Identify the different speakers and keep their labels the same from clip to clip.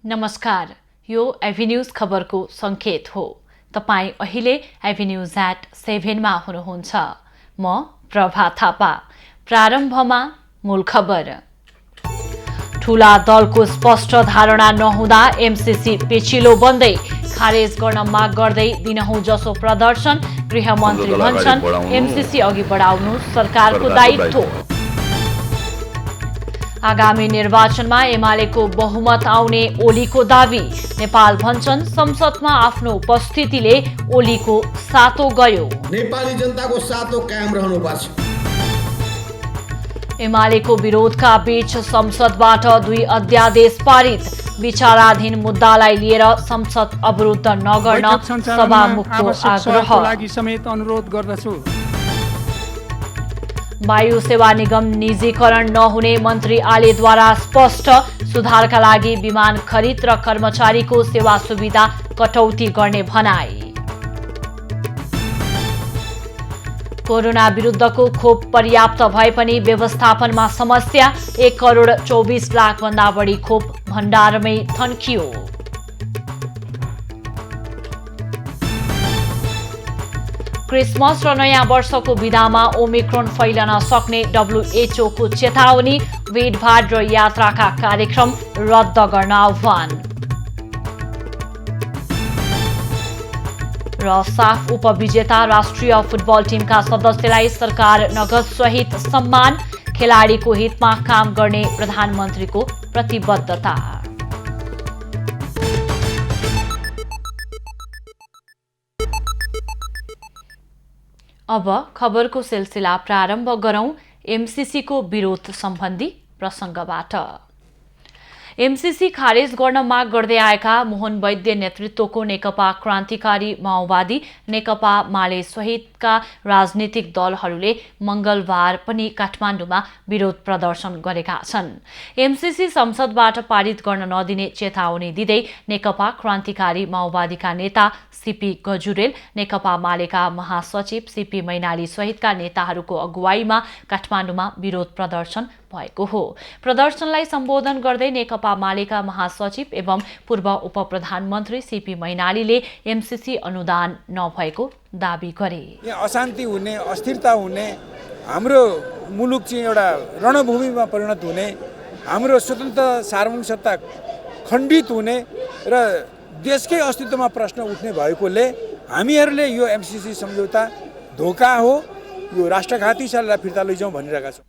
Speaker 1: नमस्कार, यो एभिन्यूज खबरको संकेत हो। तपाई अहिले एभिन्यूज एट 7 मा हुनुहुन्छ। म प्रभा थापा। प्रारम्भमा मूल खबर। ठूला दलको स्पष्ट धारणा नहुँदा एमसीसी पेचिलो बन्दै, खारेज गर्न माग गर्दै दिनहुँ जसो प्रदर्शन। गृहमन्त्री भन्छन् एमसीसी अघि बढाउनु सरकारको दायित्व। आगामी निर्वाचनमा एमालेको बहुमत आउने ओलीको दावी। नेपाल भन्छन् संसदमा आफ्नो उपस्थितिले ओलीको सातो गयो।
Speaker 2: नेपाली जनताको सातो कायम रहनुपर्छ।
Speaker 1: एमालेको विरोधका बीच संसदबाट 2 अध्यादेश पारित। विचाराधीन मुद्दालाई लिएर संसद अवरुद्ध नगर्न सभामुखको आग्रह। वायु सेवा निगम निजीकरण नहुने मन्त्री आलेद्वारा स्पष्ट। सुधारका लागि विमान खरिद र कर्मचारीको सेवा सुविधा कटौती गर्ने भनाई। कोरोना विरुद्धको खोप पर्याप्त भए पनि व्यवस्थापनमा समस्या। 1,24,00,000 भन्दा बढी खोप भण्डारमै थन्कियो। क्रिसमस र नयाँ वर्षको बिदामा ओमिक्रोन फैलन सक्ने WHO को चेतावनी। भिडभाड र यात्राका कार्यक्रम रद्द गर्न आह्वान। र साफ उपविजेता राष्ट्रिय फुटबल टिमका सदस्यलाई सरकार नगद सहित सम्मान। खेलाडीको हितमा काम गर्ने प्रधानमन्त्रीको प्रतिबद्धता। अब खबरको सिलसिला प्रारम्भ गरौं एमसीसी को विरोध सम्बन्धी प्रसंगबाट। एमसीसी खारेज गर्न माग गर्दै आएका मोहन वैद्य नेतृत्वको नेकपा क्रान्तिकारी माओवादी, नेकपा माले सहितका राजनीतिक दलहरूले मंगलबार पनि काठमाडौँमा विरोध प्रदर्शन गरेका छन्। एमसीसी संसदबाट पारित गर्न नदिने चेतावनी दिँदै नेकपा क्रान्तिकारी माओवादीका नेता सीपी गजुरेल, नेकपा मालेका महासचिव सीपी मैनाली सहितका नेताहरूको अगुवाईमा काठमाडौँमा विरोध प्रदर्शन भएको हो। प्रदर्शनलाई सम्बोधन गर्दै नेकपा मालेका महासचिव एवं पूर्व उपप्रधानमन्त्री सीपी मैनालीले एमसीसी अनुदान नभएको दावी गरे।
Speaker 3: यहाँ अशान्ति हुने, अस्थिरता हुने, हाम्रो मुलुक चाहिँ एउटा रणभूमिमा परिणत हुने, हाम्रो स्वतन्त्र सार्वभौमिक सत्ता खण्डित हुने र देशकै अस्तित्वमा प्रश्न उठ्ने भएकोले हामीहरूले यो एमसीसी सम्झौता धोका हो, यो राष्ट्रघाती छ, यसलाई फिर्ता लैजाउँ भनिरहेका छौँ।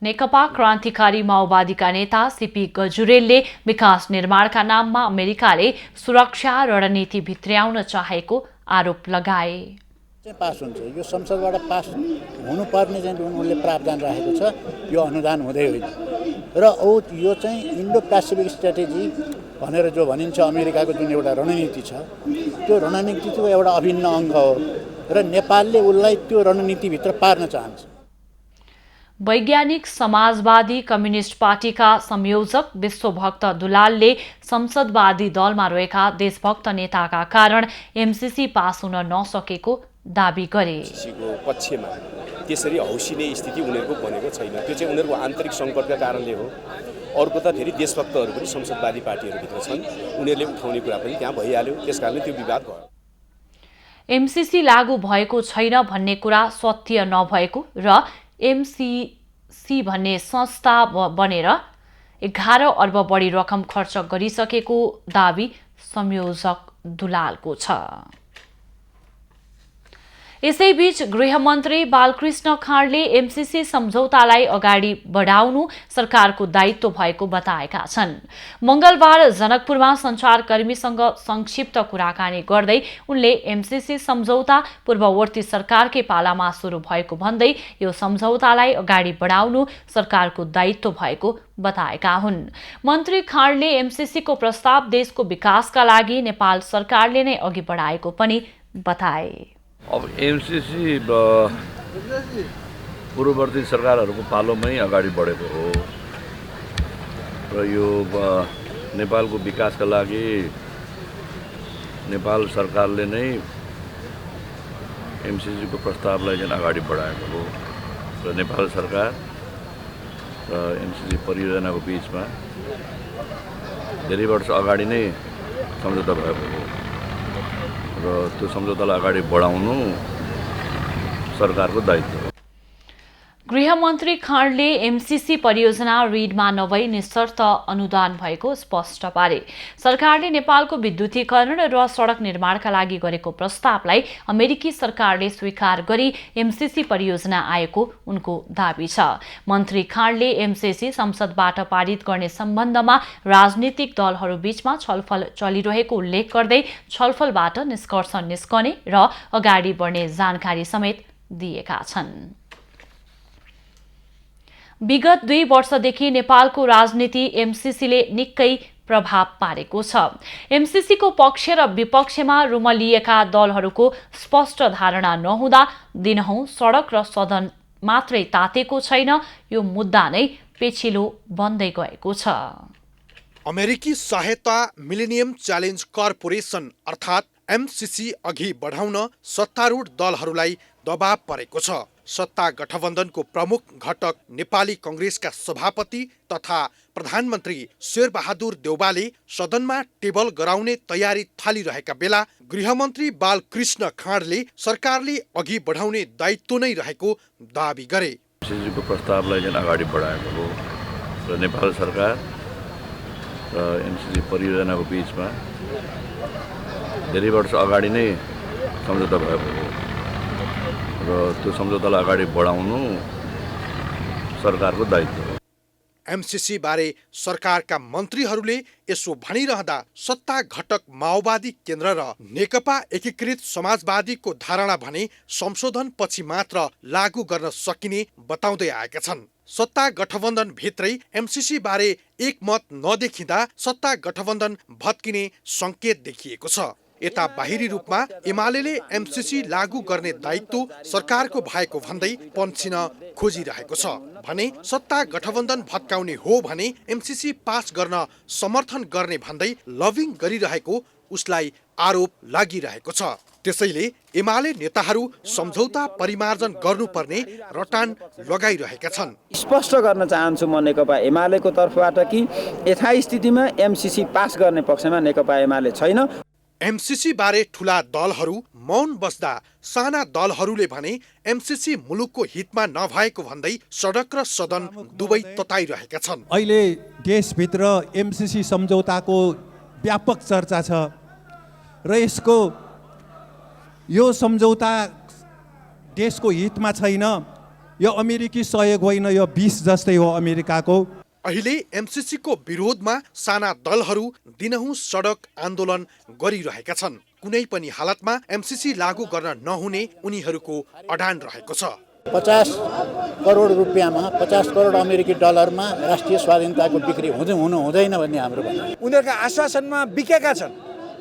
Speaker 1: नेकपा क्रान्तिकारी माओवादीका नेता सीपी गजुरेलले विकास निर्माणका नाममा अमेरिकाले सुरक्षा रणनीति भित्र्याउन चाहेको आरोप लगाए।
Speaker 4: पास हुन्छ, यो संसदबाट पास हुनुपर्ने चाहिँ उनले प्रावधान राखेको छ, यो अनुदान हुँदै होइन। र यो चाहिँ इन्डो पेसिफिक स्ट्राटेजी भनेर जो भनिन्छ अमेरिकाको जुन एउटा रणनीति छ, त्यो रणनीतिको एउटा अभिन्न अङ्ग हो र नेपालले उसलाई त्यो रणनीतिभित्र पार्न चाहन्छ।
Speaker 1: वैज्ञानिक समाजवादी कम्युनिस्ट पार्टीका संयोजक विश्वभक्त दुलालले संसदवादी दलमा रहेका देशभक्त नेताका कारण एमसीसी पास हुन नसकेको दावी गरे।
Speaker 5: एमसीसीको पक्षमा त्यसरी हौसिने स्थिति उनीहरूको बनेको छैन। त्यो चाहिँ उनीहरूको आन्तरिक सङ्कटका कारणले हो। अर्को त फेरि देशभक्तहरू पनि संसदवादी पार्टीहरूभित्र छन्, उनीहरूले उठाउने कुरा पनि त्यहाँ भइहाल्यो, त्यसकारणले त्यो विवाद भयो।
Speaker 1: एमसीसी लागू भएको छैन भन्ने कुरा सत्य नभएको र एमसीसी भन्ने संस्था बनेर 11 अर्ब बढी रकम खर्च गरिसकेको दावी संयोजक दुलालको छ। यसैबीच गृहमन्त्री बालकृष्ण खाँडले एमसीसी सम्झौतालाई अगाडि बढाउनु सरकारको दायित्व भएको बताएका छन्। मंगलबार जनकपुरमा सञ्चारकर्मीसँग संक्षिप्त कुराकानी गर्दै उनले एमसीसी सम्झौता पूर्ववर्ती सरकारकै पालामा सुरु भएको भन्दै यो सम्झौतालाई अगाडि बढाउनु सरकारको दायित्व भएको बताएका हुन्। मन्त्री खाँडले एमसीसी को प्रस्ताव देशको विकासका लागि नेपाल सरकारले नै अघि बढाएको पनि बताए।
Speaker 6: अब एमसीसी पूर्ववर्ती सरकारहरूको पालोमै अगाडि बढेको हो र यो नेपालको विकासका लागि नेपाल सरकारले नै एमसीसी को प्रस्तावलाई चाहिँ अगाडि बढाएको हो र नेपाल सरकार र एमसीसी परियोजनाको बीचमा धेरै वर्ष अगाडि नै सम्झौता भएको हो र त्यो सम्झौतालाई अगाडि बढाउनु सरकारको दायित्व हो।
Speaker 1: गृहमन्त्री खाँडले एमसीसी परियोजना रिडमा नभई निशर्त अनुदान भएको स्पष्ट पारे। सरकारले नेपालको विद्युतीकरण र सडक निर्माणका लागि गरेको प्रस्तावलाई अमेरिकी सरकारले स्वीकार गरी एमसीसी परियोजना आएको उनको दाबी छ। मन्त्री खाँडले एमसीसी संसदबाट पारित गर्ने सम्बन्धमा राजनीतिक दलहरूबीचमा छलफल चलिरहेको उल्लेख गर्दै छलफलबाट निष्कर्ष निस्कने र अगाडि बढ्ने जानकारी समेत दिएका छन्। विगत 2 वर्षदेखि नेपालको राजनीति एमसीसीले निकै प्रभाव पारेको छ। एमसीसीको पक्ष र विपक्षमा रुमलिएका दलहरूको स्पष्ट धारणा नहुँदा दिनहुँ सडक र सदन मात्रै तातेको छैन, यो मुद्दा नै पेचिलो बन्दै गएको छ।
Speaker 7: अमेरिकी सहायता मिलेनियम च्यालेन्ज कर्पोरेसन अर्थात् एमसीसी अघि बढाउन सत्तारूढ दलहरूलाई दबाव परेको छ। सत्ता गठबन्धनको प्रमुख घटक नेपाली कङ्ग्रेसका सभापति तथा प्रधानमन्त्री शेरबहादुर देउवाले सदनमा टेबल गराउने तयारी थालिरहेका बेला गृहमन्त्री बालकृष्ण खाँडले सरकारले अघि बढाउने दायित्व नै रहेको दाबी गरे।
Speaker 6: एमसीसीको प्रस्तावलाई जुन अगाडि बढाएको हो र नेपाल सरकार र एमसीसी परियोजनाको बिचमा धेरै वर्ष अगाडि नै सम्झौता भएको हो र त्यो सम्झौतालाई अगाडि बढाउनु सरकारको दायित्व हो।
Speaker 7: एमसीसी बारे सरकारका मन्त्रीहरूले यसो भनिरहँदा सत्ता घटक माओवादी केन्द्र र नेकपा एकीकृत समाजवादीको धारणा भने संशोधनपछि मात्र लागू गर्न सकिने बताउँदै आएका छन्। सत्ता गठबन्धन भित्रै एमसीसी बारे एकमत नदेखिँदा सत्ता गठबन्धन भत्किने संकेत देखिएको छ। यता बाहिरी रूपमा एमालेले एमसीसी लागू गर्ने दायित्व सरकारको भएको भन्दै पन्छिन खोजिरहेको छ भने सत्ता गठबन्धन भत्काउने हो भने एमसीसी पास गर्न समर्थन गर्ने भन्दै लबिङ गरिरहेको उसलाई आरोप लागिरहेको छ। त्यसैले एमाले नेताहरू सम्झौता परिमार्जन गर्नुपर्ने रटान लगाइरहेका छन्।
Speaker 8: स्पष्ट गर्न चाहन्छु म नेकपा एमालेको तर्फबाट कि यथास्थितिमा एमसीसी पास गर्ने पक्षमा नेकपा एमाले छैन।
Speaker 7: एमसीसी बारे ठूला दलहरू मौन बस्दा साना दलहरूले भने एमसीसी मुलुकको हितमा नभएको भन्दै सडक र सदन दुवै तताइरहेका छन्।
Speaker 9: अहिले देशभित्र एमसीसी सम्झौताको व्यापक चर्चा छ र यो सम्झौता देशको हितमा छैन, यो अमेरिकी सहयोग होइन, यो विष जस्तै हो अमेरिकाको।
Speaker 7: अहिले एमसीसीको विरोधमा साना दलहरू दिनहुँ सडक आन्दोलन गरिरहेका छन्। कुनै पनि हालतमा एमसीसी लागू गर्न नहुने उनीहरूको अडान रहेको छ।
Speaker 4: 50 करोड रुपियाँमा 50 करोड अमेरिकी डलरमा राष्ट्रिय स्वाधीनताको बिक्री हुनु हुँदैन भन्ने हाम्रो भनाइ।
Speaker 3: उनीहरूका आश्वासनमा बिकेका छन्,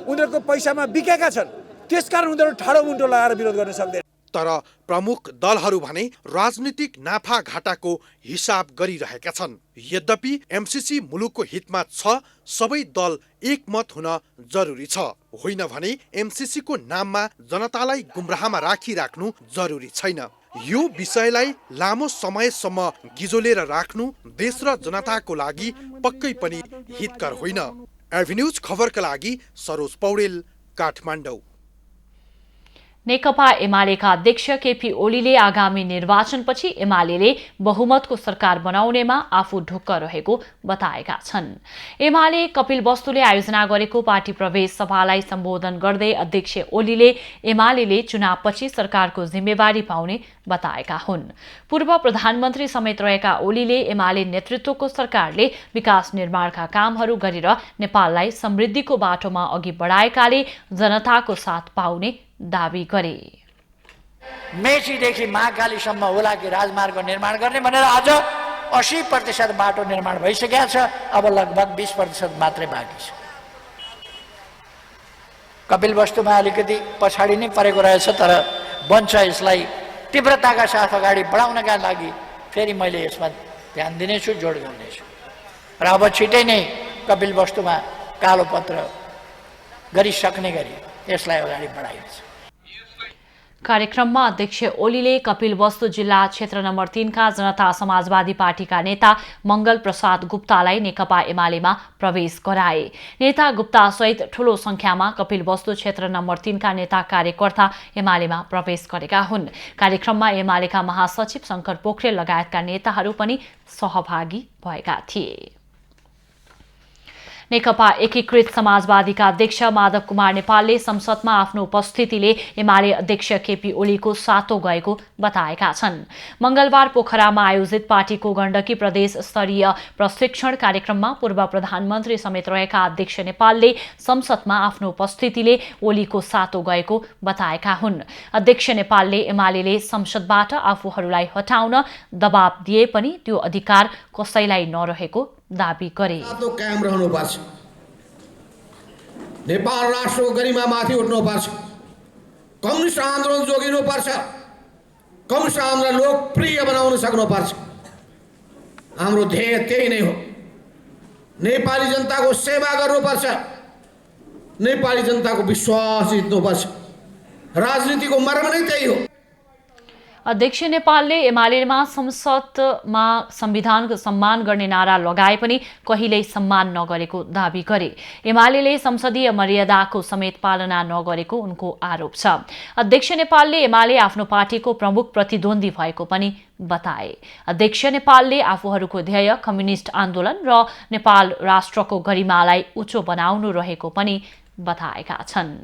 Speaker 3: उनीहरूको पैसामा बिकेका छन्, त्यसकारण उनीहरू ठाडो मुन्टो लगाएर विरोध गर्न सक्दैन।
Speaker 7: तर प्रमुख दलहरू भने राजनीतिक नाफा घाटाको हिसाब गरिरहेका छन्। यद्यपि एमसीसी मुलुकको हितमा छ, सबै दल एकमत हुन जरुरी छ। होइन भने एमसीसीको नाममा जनतालाई गुमराहमा राखिराख्नु जरुरी छैन। यो विषयलाई लामो समयसम्म गिजोलेर राख्नु देश र जनताको लागि पक्कै पनि हितकर होइन। एभिन्यूज खबरका लागि सरोज पौडेल, काठमाडौँ।
Speaker 1: नेकपा एमालेका अध्यक्ष केपी ओलीले आगामी निर्वाचनपछि एमालेले बहुमतको सरकार बनाउनेमा आफू ढुक्क रहेको बताएका छन्। एमाले कपिलवस्तुले आयोजना गरेको पार्टी प्रवेश सभालाई सम्बोधन गर्दै अध्यक्ष ओलीले एमालेले चुनावपछि सरकारको जिम्मेवारी पाउने बताएका हुन्। पूर्व प्रधानमन्त्री समेत रहेका ओलीले एमाले नेतृत्वको सरकारले विकास निर्माणका कामहरू गरेर नेपाललाई समृद्धिको बाटोमा अघि बढाएकाले जनताको साथ पाउने दाबी गरे।
Speaker 10: मेचीदेखि महाकालीसम्म हुलाकी राजमार्ग निर्माण गर्ने भनेर आज 80% बाटो निर्माण भइसकेको छ। अब लगभग 20% मात्रै बाँकी छ। कपिलवस्तुमा अलिकति पछाडि नै परेको रहेछ, तर बन्छ। यसलाई तीव्रताका साथ अगाडि बढाउनका लागि फेरि मैले यसमा ध्यान दिनेछु, जोड गर्नेछु र अब छिटै नै कपिलवस्तुमा कालोपत्र गरिसक्ने गरी यसलाई अगाडि बढाइनेछ।
Speaker 1: कार्यक्रममा अध्यक्ष ओलीले कपिलवस्तु जिल्ला क्षेत्र नम्बर 3 का जनता समाजवादी पार्टीका नेता मंगल प्रसाद गुप्तालाई नेकपा एमालेमा प्रवेश गराए। नेता गुप्ता सहित ठूलो संख्यामा कपिलवस्तु क्षेत्र नम्बर 3 का नेता कार्यकर्ता एमालेमा प्रवेश गरेका हुन्। कार्यक्रममा एमालेका महासचिव शंकर पोखरेल लगायतका नेताहरू पनि सहभागी भएका थिए। नेकपा एकीकृत समाजवादीका अध्यक्ष माधव कुमार नेपालले संसदमा आफ्नो उपस्थितिले एमाले अध्यक्ष केपी ओलीको सातो गएको बताएका छन्। मंगलबार पोखरामा आयोजित पार्टीको गण्डकी प्रदेश स्तरीय प्रशिक्षण कार्यक्रममा पूर्व प्रधानमन्त्री समेत रहेका अध्यक्ष नेपालले संसदमा आफ्नो उपस्थितिले ओलीको सातो गएको बताएका हुन्। अध्यक्ष नेपालले एमालेले संसदबाट आफूहरूलाई हटाउन दबाब दिए पनि त्यो अधिकार कसैलाई नरहेको दाबी गरे।
Speaker 2: कायम रहनुपर्छ, नेपाल राष्ट्रको गरिमा माथि उठ्नुपर्छ, कम्युनिस्ट आन्दोलन जोगिनुपर्छ, कम्युनिस्ट आन्दोलन लोकप्रिय बनाउन सक्नुपर्छ। हाम्रो ध्येय त्यही नै हो। नेपाली जनताको सेवा गर्नुपर्छ, नेपाली जनताको विश्वास जित्नुपर्छ। राजनीतिको मर्म नै त्यही हो।
Speaker 1: अध्यक्ष नेपालले एमालेमा संसदमा संविधानको सम्मान गर्ने नारा लगाए पनि कहिल्यै सम्मान नगरेको दाबी गरे। एमालेले संसदीय मर्यादाको समेत पालना नगरेको उनको आरोप छ। अध्यक्ष नेपालले एमाले आफ्नो पार्टीको प्रमुख प्रतिद्वन्दी भएको पनि बताए। अध्यक्ष नेपालले आफूहरूको ध्येय कम्युनिस्ट आन्दोलन र नेपाल राष्ट्रको गरिमालाई उच्च बनाउनु रहेको पनि बताएका छन्।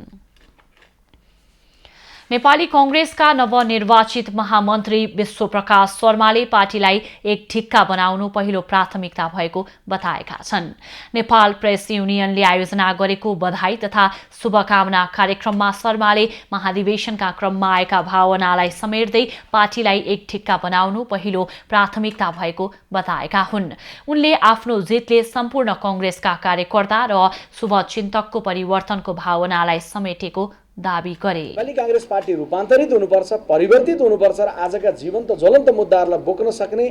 Speaker 1: नेपाली कांग्रेसका नवनिर्वाचित महामन्त्री विश्वप्रकाश शर्माले पार्टीलाई एक ठिक्का बनाउनु पहिलो प्राथमिकता भएको बताएका छन्। नेपाल प्रेस युनियनले आयोजना गरेको बधाई तथा शुभकामना कार्यक्रममा शर्माले महाधिवेशनका क्रममा आएका भावनालाई समेट्दै पार्टीलाई एक ठिक्का बनाउनु पहिलो प्राथमिकता भएको बताएका हुन्। उनले आफ्नो जितले सम्पूर्ण कांग्रेसका कार्यकर्ता र शुभचिन्तकको परिवर्तनको भावनालाई समेटेको दाबी गरे।
Speaker 11: नेपाली कांग्रेस पार्टी रूपान्तरित हुनुपर्छ, परिवर्तित हुनुपर्छ र आजका जीवन्त ज्वलन्त मुद्दाहरूलाई बोक्न सक्ने,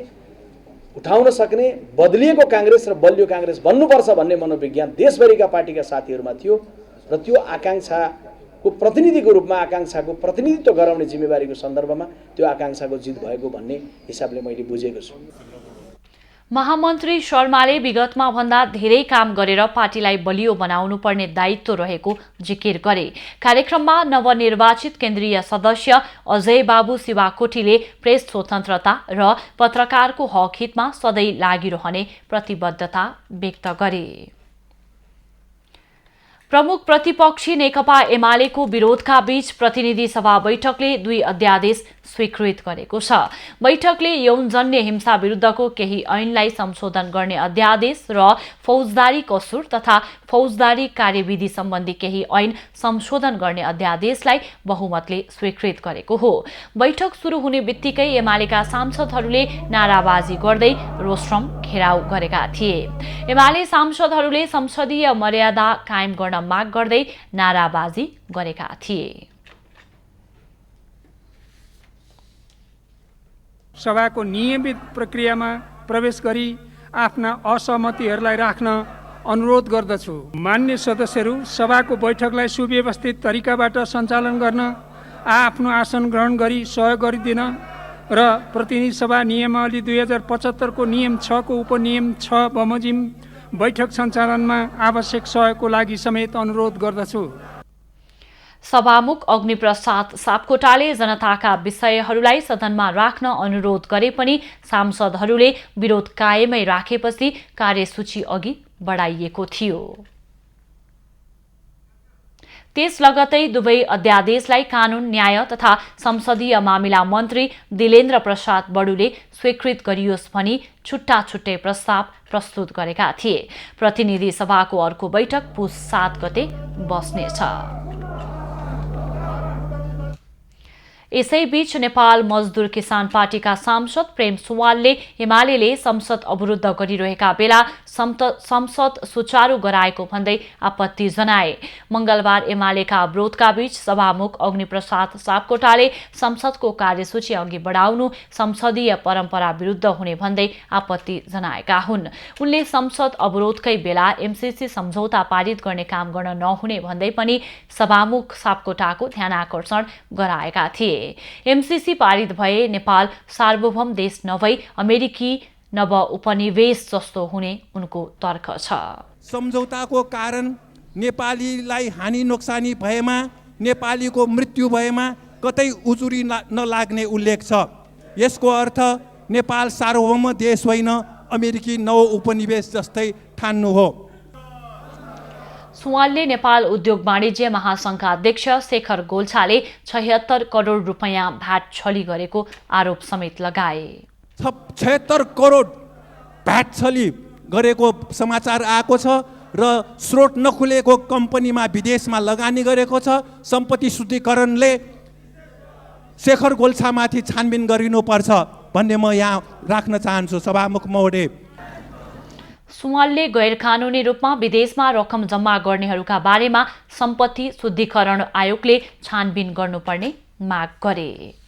Speaker 11: उठाउन सक्ने बदलिएको कांग्रेस र बलियो कांग्रेस बन्नुपर्छ भन्ने मनोविज्ञान देशभरिका पार्टीका साथीहरूमा थियो र त्यो आकांक्षाको प्रतिनिधिको रूपमा आकांक्षाको प्रतिनिधित्व गराउने जिम्मेवारीको सन्दर्भमा त्यो आकांक्षाको जित भएको भन्ने हिसाबले मैले बुझेको छु।
Speaker 1: महामन्त्री शर्माले विगतमा भन्दा धेरै काम गरेर पार्टीलाई बलियो बनाउनु पर्ने दायित्व रहेको जिकिर गरे। कार्यक्रममा नवनिर्वाचित केन्द्रीय सदस्य अजय बाबु शिवाकोटीले प्रेस स्वतन्त्रता र पत्रकारको हक हितमा सधैँ लागिरहने प्रतिबद्धता व्यक्त गरे। प्रमुख प्रतिपक्षी नेकपा एमालेको विरोधका बीच प्रतिनिधि सभा बैठकले 2 अध्यादेश स्वीकृत गरेको छ। बैठकले यौनजन्य हिंसा विरुद्धको केही ऐनलाई संशोधन गर्ने अध्यादेश र फौजदारी कसुर तथा फौजदारी कार्यविधि सम्बन्धी केही ऐन संशोधन गर्ने अध्यादेशलाई बहुमतले स्वीकृत गरेको हो। बैठक सुरु हुने बित्तिकै एमालेका सांसदहरूले नाराबाजी गर्दै रोस्ट्रम घेराउ गरेका थिए। एमाले सांसदहरूले संसदीय मर्यादा कायम गर्न माग गर्दै नाराबाजी गरेका थिए।
Speaker 12: सभाको नियमित प्रक्रियामा प्रवेश गरी आफ्ना असहमतिहरूलाई राख्न अनुरोध गर्दछु। मान्य सदस्यहरू, सभाको बैठकलाई सुव्यवस्थित तरिकाबाट सञ्चालन गर्न आफ्नो आसन ग्रहण गरी सहयोग गरिदिन र प्रतिनिधि सभा नियमावली 2075 को नियम 6 को उपनियम 6 बमोजिम बैठक सञ्चालनमा आवश्यक सहयोगको लागि समेत अनुरोध गर्दछु।
Speaker 1: सभामुख अग्निप्रसाद सापकोटाले जनताका विषयहरूलाई सदनमा राख्न अनुरोध गरे पनि सांसदहरूले विरोध कायमै राखेपछि कार्यसूची अघि बढाइएको थियो। त्यस लगतै दुवै अध्यादेशलाई कानून, न्याय तथा संसदीय मामिला मन्त्री दिलेन्द्र प्रसाद बडुले स्वीकृत गरियोस् भनी छुट्टा छुट्टै प्रस्ताव प्रस्तुत गरेका थिए। प्रतिनिधि सभाको अर्को बैठक पुस 7 गते बस्नेछ। यसैबीच नेपाल मजदुर किसान पार्टीका सांसद प्रेम सुवालले एमाले संसद अवरुद्ध गरिरहेका बेला संसद सुचारू गराएको भन्दै आपत्ति जनाए। मंगलबार एमालेका अवरोधका बीच सभामुख अग्निप्रसाद सापकोटाले संसदको कार्यसूची अघि बढाउनु संसदीय परम्परा विरुद्ध हुने भन्दै आपत्ति जनाएका हुन्। उनले संसद अवरोधकै बेला एमसीसी सम्झौता पारित गर्ने काम गर्न नहुने भन्दै पनि सभामुख सापकोटाको ध्यानाकर्षण गराएका थिए। एमसीसी पारित भए नेपाल सार्वभौम देश नभई अमेरिकी नव उपनिवेश जस्तो हुने उनको तर्क छ।
Speaker 9: सम्झौताको कारण नेपालीलाई हानि नोक्सानी भएमा, नेपालीको मृत्यु भएमा कतै उजुरी नलाग्ने उल्लेख छ। यसको अर्थ नेपाल सार्वभौम देश होइन, अमेरिकी नव उपनिवेश जस्तै ठान्नु हो।
Speaker 1: सुवालले नेपाल उद्योग वाणिज्य महासंघका अध्यक्ष शेखर गोल्छाले 76 करोड रुपैयाँ भ्याट छली गरेको आरोप समेत लगाए।
Speaker 9: 76 करोड भ्याट छली गरेको समाचार आएको छ र स्रोत नखुलेको कम्पनीमा विदेशमा लगानी गरेको छ। सम्पत्ति शुद्धिकरणले शेखर गोल्छामाथि छानबिन गरिनुपर्छ भन्ने म यहाँ राख्न चाहन्छु सभामुख महोदय।
Speaker 1: सुवालले गैर कानुनी रूपमा विदेशमा रकम जम्मा गर्नेहरूका बारेमा सम्पत्ति शुद्धिकरण आयोगले छानबिन गर्नुपर्ने माग गरे।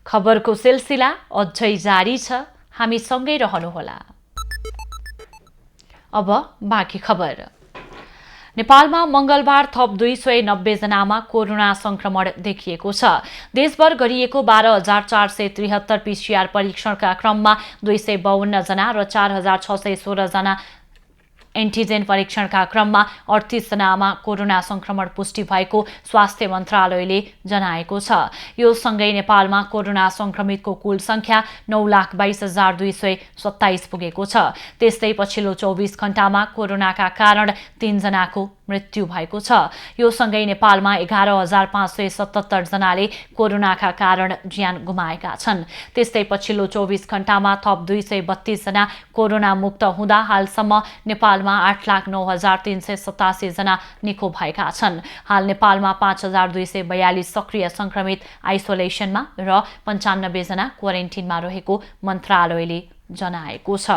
Speaker 1: खबरको सिलसिला अझै जारी छ, हामी सँगै रहनुहोला। अब बाँकी खबर। नेपालमा मंगलबार थप 290 जनामा कोरोना संक्रमण देखिएको छ। देशभर गरिएको 12,473 पीसीआर परीक्षणका क्रममा 252 जना र 4,616 जना एन्टिजेन परीक्षणका क्रममा 38 जनामा कोरोना संक्रमण पुष्टि भएको स्वास्थ्य मन्त्रालयले जनाएको छ। यो सँगै नेपालमा कोरोना संक्रमितको कुल संख्या 9,22,227 पुगेको छ। त्यस्तै पछिल्लो 24 घण्टामा कोरोनाका कारण 3 जनाको मृत्यु भएको छ। यो सँगै नेपालमा 11,577 जनाले कोरोनाका कारण ज्यान गुमाएका छन्। त्यस्तै पछिल्लो 24 घण्टामा थप 232 जना कोरोना मुक्त हुँदा हालसम्म नेपालमा 8,09,387 जना निको भएका छन्। हाल नेपालमा 5,242 सक्रिय संक्रमित आइसोलेसनमा र 95 जना क्वारेन्टिनमा रहेको मन्त्रालयले जनाएको छ।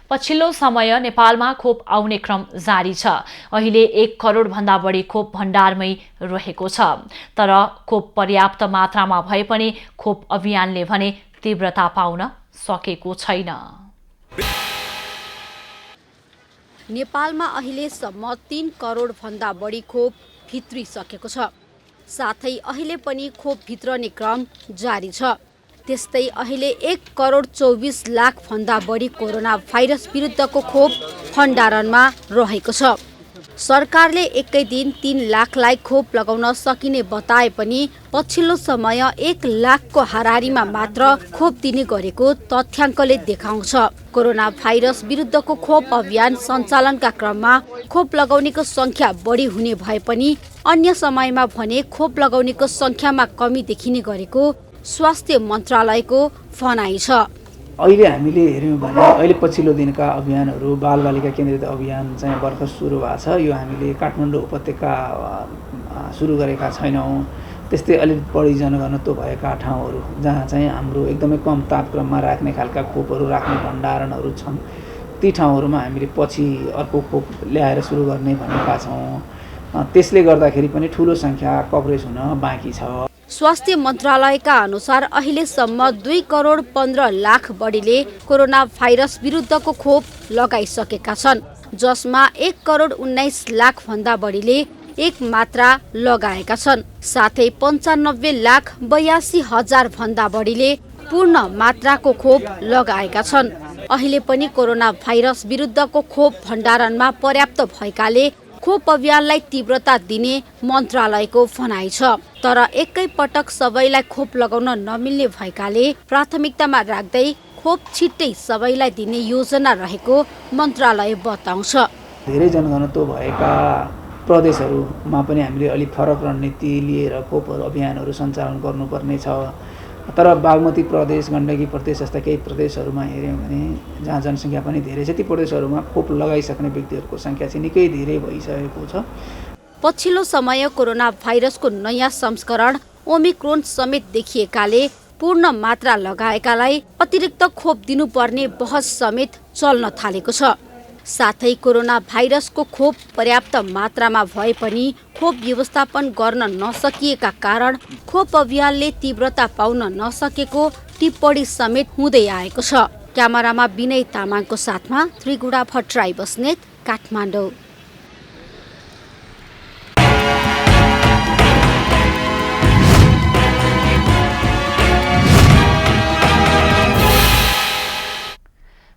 Speaker 1: पछिल्लो समय नेपालमा खोप आउने क्रम जारी छ। अहिले 1 करोड भन्दा बढी खोप भण्डारमै रहेको छ। तर खोप पर्याप्त मात्रामा भए पनि खोप अभियानले भने तीव्रता पाउन सकेको छैन।
Speaker 13: नेपालमा अहिलेसम्म 3 करोड भन्दा बढी खोप भित्रिसकेको छ। साथै अहिले पनि खोप भित्रने क्रम जारी छ। त्यस्तै अहिले 1 करोड 24 लाख भन्दा बढी कोरोना भाइरस विरुद्धको खोप भण्डारणमा रहेको छ। सरकारले एकै दिन 3 लाखलाई खोप लगाउन सकिने बताए पनि पछिल्लो समय 1 लाखको हाराहारीमा मात्र खोप दिने गरेको तथ्याङ्कले देखाउँछ। कोरोना भाइरस विरुद्धको खोप अभियान सञ्चालनका क्रममा खोप लगाउनेको संख्या बढी हुने भए पनि अन्य समयमा भने खोप लगाउनेको संख्यामा कमी देखिने गरेको स्वास्थ्य मन्त्रालयको भनाइ छ।
Speaker 14: अहिले हामीले हेर्यौँ भने अहिले पछिल्लो दिनका अभियानहरू बालबालिका केन्द्रित अभियान चाहिँ भर्खर सुरु भएको छ। यो हामीले काठमाडौँ उपत्यका सुरु गरेका छैनौँ। त्यस्तै अलिक बढी जनघनत्व भएका ठाउँहरू जहाँ चाहिँ हाम्रो एकदमै कम तापक्रममा राख्ने खालका खोपहरू राख्ने भण्डारणहरू छन्, ती ठाउँहरूमा हामीले पछि अर्को खोप ल्याएर सुरु गर्ने भनेका छौँ। त्यसले गर्दाखेरि पनि ठुलो सङ्ख्या कभरेज हुन बाँकी छ।
Speaker 13: स्वास्थ्य मन्त्रालयका अनुसार अहिलेसम्म 2 करोड 15 लाख बढीले कोरोना भाइरस विरुद्धको खोप लगाइसकेका छन्, जसमा 1 करोड 19 लाख भन्दा बढीले एक मात्रा लगाएका छन्। साथै 95 लाख 82 हजार भन्दा बढीले पूर्ण मात्राको खोप लगाएका छन्। अहिले पनि कोरोना भाइरस विरुद्धको खोप भण्डारणमा पर्याप्त भएकाले खोप अभियानलाई तीव्रता दिने मन्त्रालयको भनाइ छ। तर एकै पटक सबैलाई खोप लगाउन नमिल्ने भएकाले प्राथमिकतामा राख्दै खोप छिट्टै सबैलाई दिने योजना रहेको मन्त्रालय बताउँछ।
Speaker 14: धेरै जनघनत्व भएका प्रदेशहरूमा पनि हामीले अलिक फरक रणनीति लिएर खोपहरू अभियानहरू सञ्चालन गर्नुपर्ने छ। तर बागमती प्रदेश, गण्डकी प्रदेश जस्ता केही प्रदेशहरूमा हेऱ्यौँ भने जहाँ जनसङ्ख्या पनि धेरै छ, ती प्रदेशहरूमा खोप लगाइसक्ने व्यक्तिहरूको सङ्ख्या चाहिँ निकै धेरै भइसकेको छ।
Speaker 13: पछिल्लो समय कोरोना भाइरसको नयाँ संस्करण ओमिक्रोन समेत देखिएकाले पूर्ण मात्रा लगाएकालाई अतिरिक्त खोप दिनुपर्ने बहस समेत चल्न थालेको छ। साथै कोरोना भाइरसको खोप पर्याप्त मात्रामा भए पनि खोप व्यवस्थापन गर्न नसकिएका कारण खोप अभियानले तीव्रता पाउन नसकेको टिप्पणी समेत हुँदै आएको छ। क्यामेरामा विनय तामाङको साथमा त्रिगुडा भट्टराई बस्नेत, काठमाडौँ।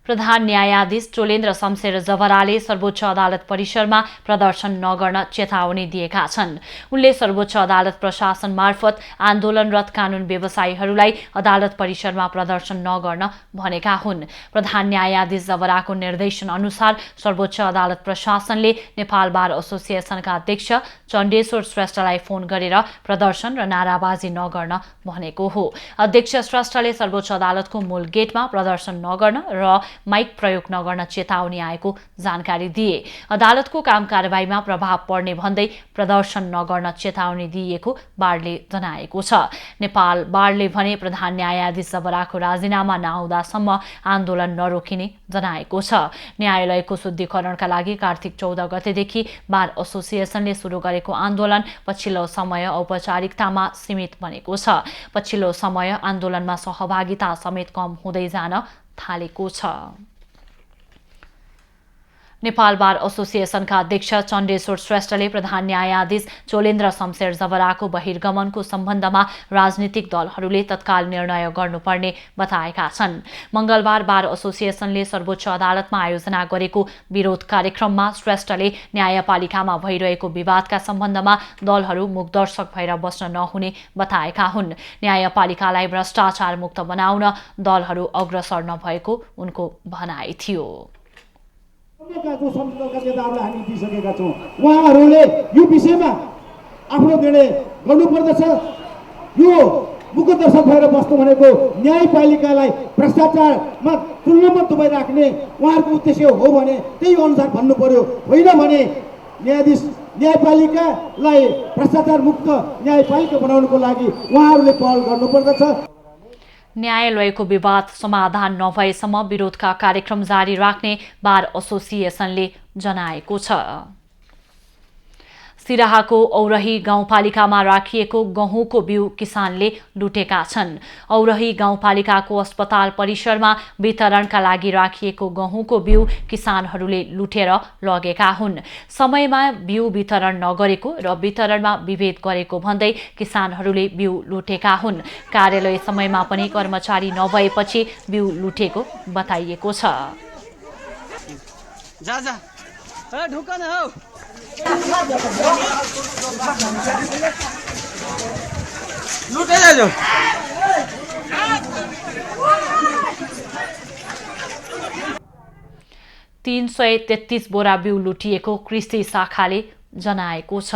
Speaker 1: प्रधान न्यायाधीश चोलेन्द्र शमशेर जवराले सर्वोच्च अदालत परिसरमा प्रदर्शन नगर्न चेतावनी दिएका छन्। उनले सर्वोच्च अदालत प्रशासन मार्फत आन्दोलनरत कानुन व्यवसायीहरूलाई अदालत परिसरमा प्रदर्शन नगर्न भनेका हुन्। प्रधान न्यायाधीश जवराको निर्देशन अनुसार सर्वोच्च अदालत प्रशासनले नेपाल बार एसोसिएसनका अध्यक्ष चण्डेश्वर श्रेष्ठलाई फोन गरेर प्रदर्शन र नाराबाजी नगर्न भनेको हो। अध्यक्ष श्रेष्ठले सर्वोच्च अदालतको मूल गेटमा प्रदर्शन नगर्न र माइक प्रयोग नगर्न चेतावनी आएको जानकारी दिए। अदालतको काम कारबाहीमा प्रभाव पर्ने भन्दै प्रदर्शन नगर्न चेतावनी दिएको बारले जनाएको छ। नेपाल बारले भने प्रधान न्यायाधीश जवराको राजीनामा नआउँदासम्म आन्दोलन नरोकिने जनाएको छ। न्यायालयको शुद्धिकरणका लागि कार्तिक 14 गतेदेखि बार एसोसिएसनले सुरु गरेको आन्दोलन पछिल्लो समय औपचारिकतामा सीमित बनेको छ। पछिल्लो समय आन्दोलनमा सहभागिता समेत कम हुँदै जान थालेको छ। नेपाल बार एसोसिएसनका अध्यक्ष चण्डेश्वर श्रेष्ठले प्रधान न्यायाधीश चोलेन्द्र शमशेर जवराको बहिर्गमनको सम्बन्धमा राजनीतिक दलहरूले तत्काल निर्णय गर्नुपर्ने बताएका छन्। मंगलबार बार एसोसिएसनले सर्वोच्च अदालतमा आयोजना गरेको विरोध कार्यक्रममा श्रेष्ठले न्यायपालिकामा भइरहेको विवादका सम्बन्धमा दलहरू मुखदर्शक भएर बस्न नहुने बताएका हुन्। न्यायपालिकालाई भ्रष्टाचार मुक्त बनाउन दलहरू अग्रसर नभएको उनको भनाइ थियो।
Speaker 15: जो संसदका नेताहरूलाई हामी दिइसकेका छौँ, उहाँहरूले यो विषयमा आफ्नो निर्णय गर्नुपर्दछ। यो मुखदर्शक भएर बस्नु भनेको न्यायपालिकालाई भ्रष्टाचारमा तुलनामा दबाइराख्ने उहाँहरूको उद्देश्य हो भने त्यही अनुसार भन्नु पर्यो, होइन भने न्यायपालिकालाई भ्रष्टाचार मुक्त न्यायपालिका बनाउनको लागि उहाँहरूले पहल गर्नुपर्दछ।
Speaker 1: न्यायालयको विवाद समाधान नभएसम्म विरोधका कार्यक्रम जारी राख्ने बार एसोसिएसनले जनाएको छ। सिराहाको औरही गाउँपालिकामा राखिएको गहुँको बिउ किसानले लुटेका छन्। औरही गाउँपालिकाको अस्पताल परिसरमा वितरणका लागि राखिएको गहुँको बिउ किसानहरूले लुटेर लगेका हुन्। समयमा बिउ वितरण नगरेको र वितरणमा विभेद गरेको भन्दै किसानहरूले बिउ लुटेका हुन्। कार्यालय समयमा पनि कर्मचारी नभएपछि बिउ लुटेको बताइएको छ। तीन 333 बोरा बिउ लुटिएको कृषि शाखाले जनाएको छ।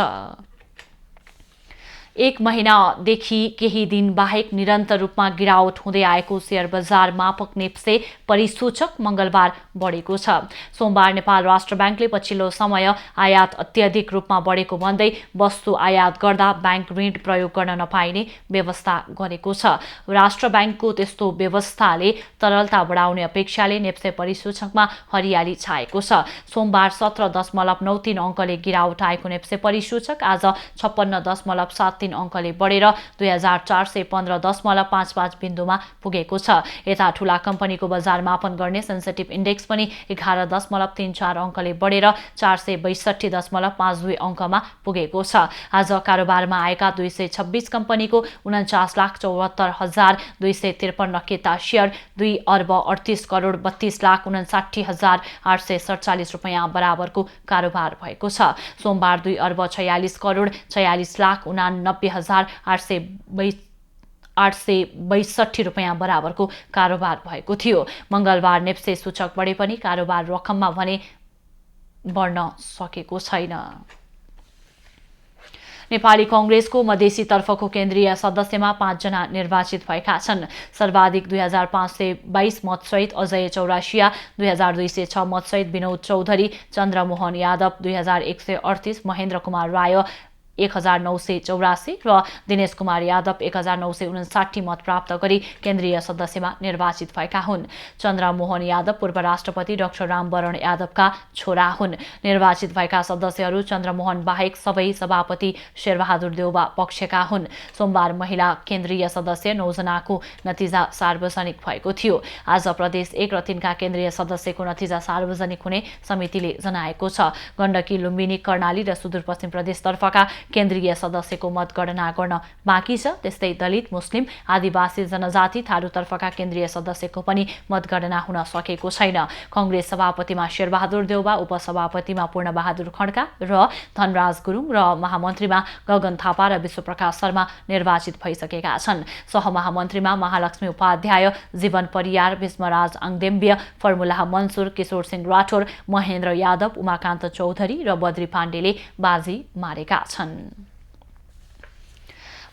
Speaker 1: एक महिनादेखि केही दिन बाहेक निरन्तर रूपमा गिरावट हुँदै आएको शेयर बजार मापक नेप्से परिसूचक मंगलबार बढेको छ। सोमबार नेपाल राष्ट्र ब्याङ्कले पछिल्लो समय आयात अत्यधिक रूपमा बढेको भन्दै वस्तु आयात गर्दा ब्याङ्क ऋण प्रयोग गर्न नपाइने व्यवस्था गरेको छ। राष्ट्र ब्याङ्कको त्यस्तो व्यवस्थाले तरलता बढाउने अपेक्षाले नेप्से परिसूचकमा हरियाली छाएको छ। सोमबार 17.93 अङ्कले गिरावट आएको नेप्से परिसूचक आज 56.73 अङ्कले बढेर 2415.55 बिन्दुमा पुगेको छ। यता ठूला कम्पनीको बजार मापन गर्ने सेन्सिटिभ इन्डेक्स पनि 11.34 अङ्कले बढेर 462.52 अङ्कमा पुगेको छ। आज कारोबारमा आएका 226 कम्पनीको 49,74,253 केता शेयर 2,38,32,59,847 रुपैयाँ बराबरको कारोबार भएको छ। सोमबार 2,46,49,862 रुपैयाँ बराबरको कारोबार भएको थियो। मंगलबार नेप्से सूचक बढे पनि कारोबार रकममा भने बढ्न सकेको छैन। नेपाली कांग्रेसको मधेसीतर्फको केन्द्रीय सदस्यमा 5 जना निर्वाचित भएका छन्। सर्वाधिक 2522 मतसहित अजय चौरासिया, 2206 मतसहित विनोद चौधरी, चन्द्रमोहन यादव 2138, महेन्द्र कुमार राय 1984 र दिनेश कुमार यादव 1959 मत प्राप्त गरी केन्द्रीय सदस्यमा निर्वाचित भएका हुन्। चन्द्रमोहन यादव पूर्व राष्ट्रपति डाक्टर रामवरण यादवका छोरा हुन्। निर्वाचित भएका सदस्यहरू चन्द्रमोहन बाहेक सबै सभापति शेरबहादुर देउवा पक्षका हुन्। सोमबार महिला केन्द्रीय सदस्य 9 जनाको नतिजा सार्वजनिक भएको थियो। आज प्रदेश 1 र 3 का केन्द्रीय सदस्यको नतिजा सार्वजनिक हुने समितिले जनाएको छ। गण्डकी, लुम्बिनी, कर्णाली र सुदूरपश्चिम प्रदेशतर्फका केन्द्रीय सदस्यको मतगणना गर्न बाँकी छ। त्यस्तै दलित, मुस्लिम, आदिवासी जनजाति, थारूतर्फका केन्द्रीय सदस्यको पनि मतगणना हुन सकेको छैन। कांग्रेस सभापतिमा शेरबहादुर देउवा, उपसभापतिमा पूर्णबहादुर खड्का र धनराज गुरुङ र महामन्त्रीमा गगन थापा र विश्वप्रकाश शर्मा निर्वाचित भइसकेका छन्। सहमहामन्त्रीमा महालक्ष्मी उपाध्याय, जीवन परियार, भीष्मराज आङदेम्ब्य, फर्मुला मन्सुर, किशोर सिंह राठौर, महेन्द्र यादव, उमाकान्त चौधरी र बद्री पाण्डेले बाजी मारेका छन्।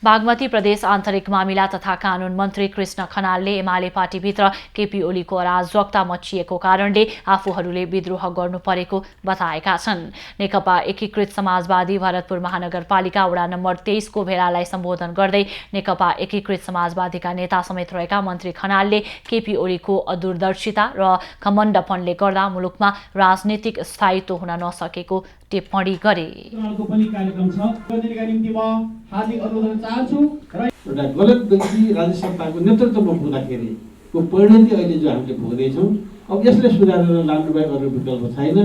Speaker 1: बागमती प्रदेश आन्तरिक मामिला तथा कानून मन्त्री कृष्ण खनालले एमाले पार्टीभित्र केपी ओलीको अराजकता मचिएको कारणले आफूहरूले विद्रोह गर्नु परेको बताएका छन्। नेकपा एकीकृत समाजवादी भरतपुर महानगरपालिका वडा नम्बर 23 को भेलालाई सम्बोधन गर्दै नेकपा एकीकृत समाजवादीका नेता समेत रहेका मन्त्री खनालले केपी ओलीको अदूरदर्शिता र घमण्डपनले गर्दा मुलुकमा राजनीतिक स्थायित्व हुन नसकेको टिप्पणी गरे।
Speaker 16: एउटा गलत व्यक्ति राज्य सत्ताको नेतृत्वमा हुँदाखेरि को परिणति अहिले जो हामीले भोग्दैछौँ, अब यसलाई सुधारेर लानु बाहेक अरू विकल्प छैन।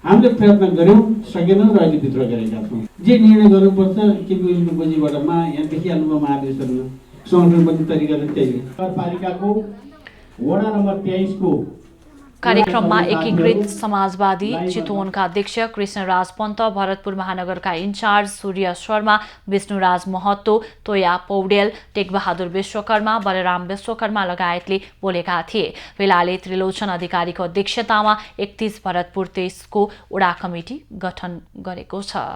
Speaker 16: हामीले प्रयत्न गर्यौँ, सकेनौँ र अहिले विद्रोह गरेका छौँ। जे निर्णय गर्नुपर्छ केपी ओलीको गोजीबाट यहाँ देखिहाल्नुभयो महादेशहरूमा संगठनबद्ध तरिकाले त्यही नगरपालिकाको वडा नम्बर 23 को
Speaker 1: कार्यक्रममा एकीकृत समाजवादी चितवनका अध्यक्ष कृष्णराज पन्त, भरतपुर महानगरका इन्चार्ज सूर्य शर्मा, विष्णुराज महतो, तोया पौडेल, टेकबहादुर विश्वकर्मा, बलराम विश्वकर्मा लगायतले बोलेका थिए। भेलाले त्रिलोचन अधिकारीको अध्यक्षतामा 31 भरतपुर 23 को वडा कमिटी गठन गरेको छ।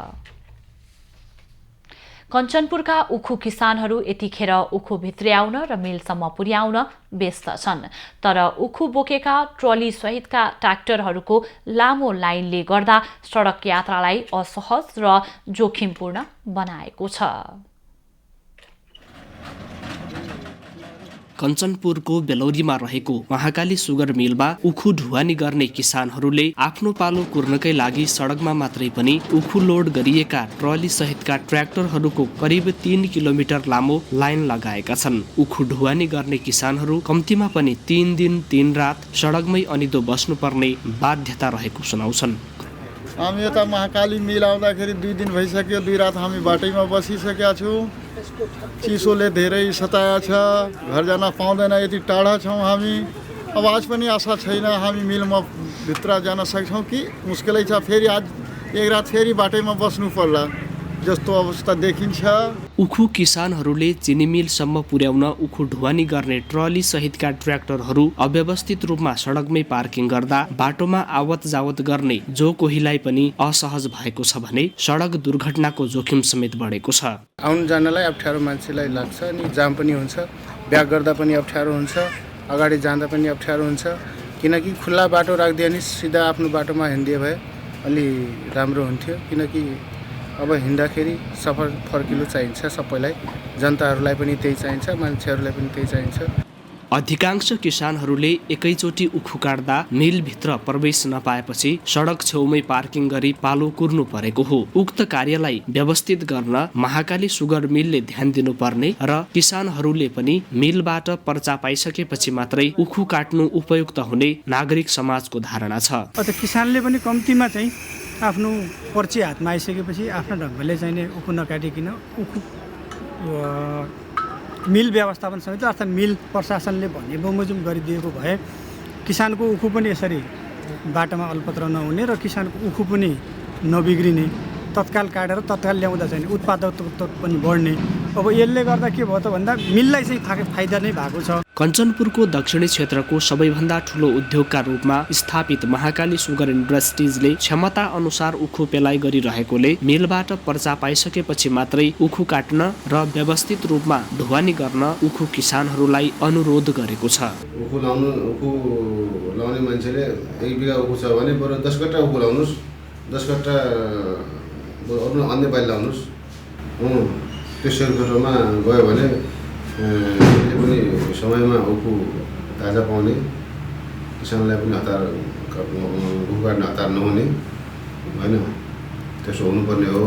Speaker 1: कञ्चनपुरका उखु किसानहरू यतिखेर उखु भित्र्याउन र मिलसम्म पुर्याउन व्यस्त छन्। तर उखु बोकेका ट्रली सहितका ट्र्याक्टरहरूको लामो लाइनले गर्दा सडक यात्रालाई असहज र जोखिमपूर्ण बनाएको छ।
Speaker 17: कञ्चनपुरको बेलौरीमा रहेको महाकाली सुगर मिलमा उखु ढुवानी गर्ने किसानहरूले आफ्नो पालो कुर्नकै लागि सडकमा मात्रै पनि उखु लोड गरिएका ट्रली सहितका ट्र्याक्टरहरूको करिब 3 किलोमिटर लामो लाइन लगाएका छन्। उखु ढुवानी गर्ने किसानहरू कम्तीमा पनि 3 दिन 3 रात सडकमै अनिदो बस्नुपर्ने बाध्यता रहेको सुनाउँछन्।
Speaker 18: हामी यता महाकाली मिल आउँदाखेरि 2 दिन भइसक्यो, 2 रात हामी बाटैमा बसिसकेका छौँ। चिसोले धेरै सताएको छ, घर जान पाउँदैन, यति टाढा छौँ हामी। अब आज पनि आशा छैन हामी मिलमा भित्र जान सक्छौँ कि मुस्किलै छ। फेरि आज 1 रात फेरि बाटैमा बस्नु पर्ला जस्तो अवस्था देखिन्छ।
Speaker 17: उखु किसानहरूले चिनी मिलसम्म पुर्याउन उखु ढुवानी गर्ने ट्रली सहितका ट्र्याक्टरहरू अव्यवस्थित रूपमा सडकमै पार्किङ गर्दा बाटोमा आवत जावत गर्ने जो कोहीलाई पनि असहज भएको छ भने सडक दुर्घटनाको जोखिम समेत बढेको छ।
Speaker 18: आउनु जानलाई अप्ठ्यारो मान्छेलाई लाग्छ, अनि जाम पनि हुन्छ, ब्याक गर्दा पनि अप्ठ्यारो हुन्छ, अगाडि जाँदा पनि अप्ठ्यारो हुन्छ। किनकि खुल्ला बाटो राखिदियो भने सिधा आफ्नो बाटोमा हिँडिदिए भए अलि राम्रो हुन्थ्यो। किनकि अब हिँड्दाखेरि सफर फर्किलो चाहिन्छ, सबैलाई, जनताहरूलाई पनि त्यही चाहिन्छ, मान्छेहरूलाई पनि त्यही चाहिन्छ।
Speaker 17: अधिकांश किसानहरूले एकैचोटि उखु काट्दा मिलभित्र प्रवेश नपाएपछि सडक छेउमै पार्किङ गरी पालो कुर्नु परेको हो। उक्त कार्यलाई व्यवस्थित गर्न महाकाली सुगर मिलले ध्यान दिनुपर्ने र किसानहरूले पनि मिलबाट पर्चा पाइसकेपछि मात्रै उखु काट्नु उपयुक्त हुने नागरिक समाजको धारणा छ।
Speaker 12: किसानले पनि कम्तीमा चाहिँ आफ्नो पर्ची हातमा आइसकेपछि आफ्नो ढङ्गले चाहिने उखु नकाटिकन उखु मिल व्यवस्थापन समिति अर्थात् मिल प्रशासनले भन्ने बमोजिम गरिदिएको भए किसानको उखु पनि यसरी बाटोमा अल्पत्र नहुने र किसानको उखु पनि नबिग्रिने, तत्काल काटेर तत्काल ल्याउँदा चाहिँ उत्पादकता पनि बढ्ने
Speaker 19: अब यसले गर्दा के भयो त भन्दा मिललाई चाहिँ फाइदा नै भएको छ।
Speaker 17: कञ्चनपुरको दक्षिणी क्षेत्रको सबैभन्दा ठुलो उद्योगका रूपमा स्थापित महाकाली सुगर इन्डस्ट्रिजले क्षमता अनुसार उखु पेलाइ गरिरहेकोले मिलबाट पर्चा पाइसकेपछि मात्रै उखु काट्न र व्यवस्थित रूपमा ढुवानी गर्न उखु किसानहरूलाई अनुरोध गरेको छ।
Speaker 20: उखु लाउने मान्छेले 1 बिघा उखु छ भने बरु 10 कट्टा उखु लाउनुस्, 10 कट्टा अरू अन्य बाली लाउनुस्। त्यो सेलफेटमा गयो भने पनि समयमा उखु ताजा पाउने, किसानलाई पनि उखु काट्न हतार नहुने होइन, त्यसो हुनुपर्ने हो।